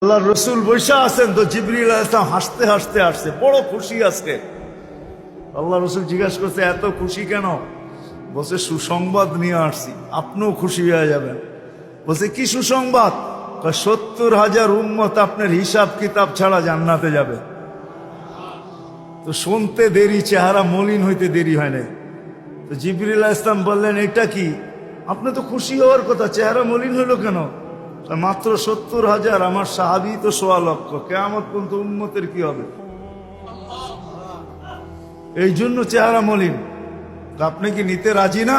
আল্লাহ রসুল বৈশা আছেন তো জিবরিল আলাইহিস সালাম হাসতে হাসতে আসছে, বড় খুশি আজকে। আল্লাহ রসুল জিজ্ঞাসা করছে এত খুশি কেন? বলছে সুসংবাদ নিয়ে আসছি, আপনিও খুশি হয়ে যাবেন। বলছে কি সুসংবাদ? 70,000 উম্মত আপনার হিসাব কিতাব ছাড়া জান্নাতে যাবে। তো শুনতে দেরি, চেহারা মলিন হইতে দেরি হয় নাই। তো জিবরিল আলাইহিস সালাম বললেন এটা কি? আপনি তো খুশি হওয়ার কথা, চেহারা মলিন হইল কেন? মাত্র 70,000, আমার সাহাবী তো 1.25 লক্ষ, কিয়ামত পর্যন্ত উম্মতের কি হবে? এই জন্য চেহারা মলিন। আপনি কি নিতে রাজি না?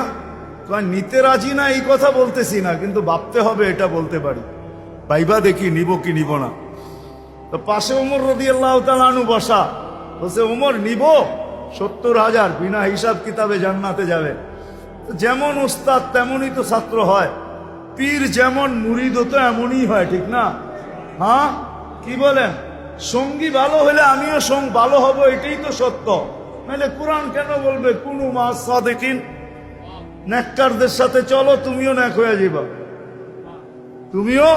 নিতে রাজি না এই কথা বলতেছি না, কিন্তু ভাবতে হবে এটা বলতে পারি। ভাইবা দেখি নিব কি নিব না। তো পাশে ওমর রাদিয়াল্লাহু তাআলা আনহু বসা, বলছে ওমর নিব 70,000, বিনা হিসাব কিতাবে জান্নাতে যাবে। যেমন উস্তাদ তেমনই তো ছাত্র হয়, পীর যেমন মুরিদও তো এমনই হয়, ঠিক না? হ্যাঁ, কি বলেন? সঙ্গী ভালো হলে আমিও ভালো হব, এটাই তো সত্য। নাহলে কোরআন কেন বলবে কুনু মা'আস সাদিকিন? নেককারদের সাথে চলো, তুমিও নেক হয়ে যাবা, তুমিও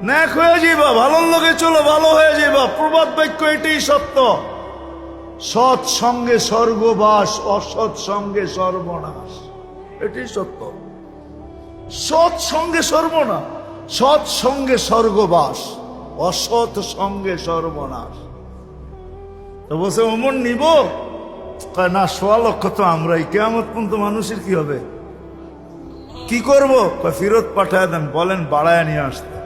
নেক হয়ে যাবা। ভালোর লোকে চলো, ভালো হয়ে যাবা। প্রবাদ বাক্য এটাই সত্য। সৎ সঙ্গে স্বর্গবাস, অসৎ সঙ্গে সর্বনাশ, এটাই সত্য। সৎ সঙ্গে সর্বনাশ, সৎ সঙ্গে স্বর্গবাস, অসৎ সঙ্গে সর্বনাশ। তো বলছে ওমর নিব না, 1.25 লক্ষ তো আমরাই, কিয়ামত পর্যন্ত মানুষের কি হবে? কি করব? ফেরত পাঠায় দেন, বলেন বাড়ায় নিয়ে আসতে।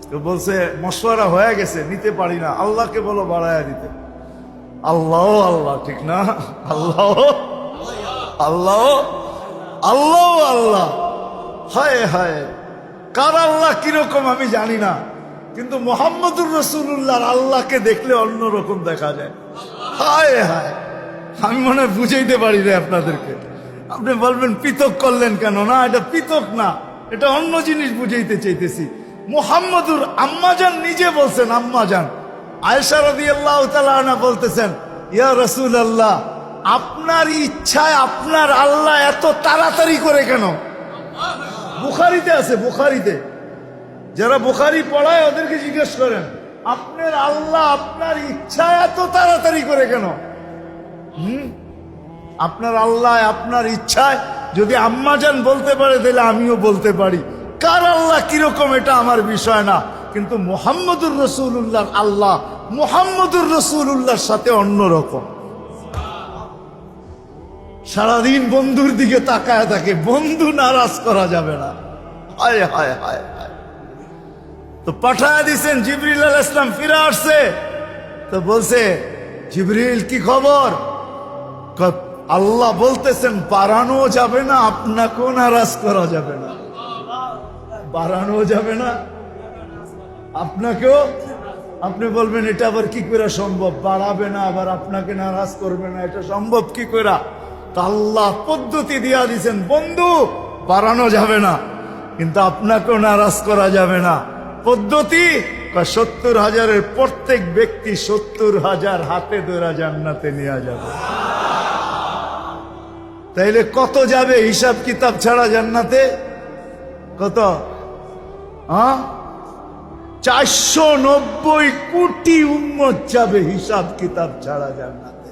তো বলছে মশওয়ারা হয়ে গেছে, নিতে পারি না, আল্লাহকে বলো বাড়ায় দিতে। আল্লাহ আল্লাহ, ঠিক না? আল্লাহ আল্লাহ আল্লাহ আল্লাহ, হায় হায়, কার আল্লাহ কিরকম আমি জানি না, কিন্তু মুহাম্মদুর রাসূলুল্লাহর আল্লাহকে দেখলে অন্যরকম দেখা যায়। হায় হায়, আমি মনে হয় বুঝাইতে পারি না আপনাদেরকে। আপনি বলবেন পৃথক করলেন কেন? না, এটা পৃথক না, এটা অন্য জিনিস বুঝাইতে চাইতেছি। মুহাম্মদুর আম্মাজান নিজে বলছেন, আম্মাজান আয়েশা রাদিয়াল্লাহু তাআলা আনহা বলতেছেন, ইয়া রাসূলুল্লাহ, আপনার ইচ্ছায় আপনার আল্লাহ এত তাড়াতাড়ি করে কেন? বুখারীতে আছে, বুখারীতে। যারা বুখারী পড়ায় ওদেরকে জিজ্ঞেস করেন, আপনার আল্লাহ আপনার ইচ্ছায় এত তাড়াতাড়ি করে কেন? আপনার আল্লাহ আপনার ইচ্ছায় যদি আম্মাজান বলতে পারে, তাহলে আমিও বলতে পারি। কার আল্লাহ কিরকম এটা আমার বিষয় না, কিন্তু মুহাম্মদুর রাসূলুল্লাহর আল্লাহ মুহাম্মদুর রাসূলুল্লাহর সাথে অন্যরকম। সারাদিন বন্ধুর দিকে তাকায় থাকে, বন্ধু নারাজ করা যাবে না। হায় হায় হায় হায়। তো পাঠায় দিছেন, জিবরিল আলাইহিস সালাম ফিরে আসছে। তো বলছে জিবরিল কি খবর? আল্লাহ বলতেছেন বাড়ানো যাবে না, আপনাকেও নারাজ করা যাবে না। বাড়ানো যাবে না, আপনাকেও। আপনি বলবেন এটা আবার কি করে সম্ভব? বাড়াবে না আবার আপনাকে নারাজ করবে না, এটা সম্ভব কি করে? আল্লাহ পদ্ধতি দিয়া দিছেন, বন্ধু বাড়ানো যাবে না, কিন্তু আপনাকেও নারাজ করা যাবে না। পদ্ধতি 70,000-এর প্রত্যেক ব্যক্তি 70,000 হাতে ধরে জান্নাতে নিয়ে যাবে। তাইলে কত যাবে হিসাব কিতাব ছাড়া জান্নাতে? কত? 490 কোটি উম্মত যাবে হিসাব কিতাব ছাড়া জান্নাতে।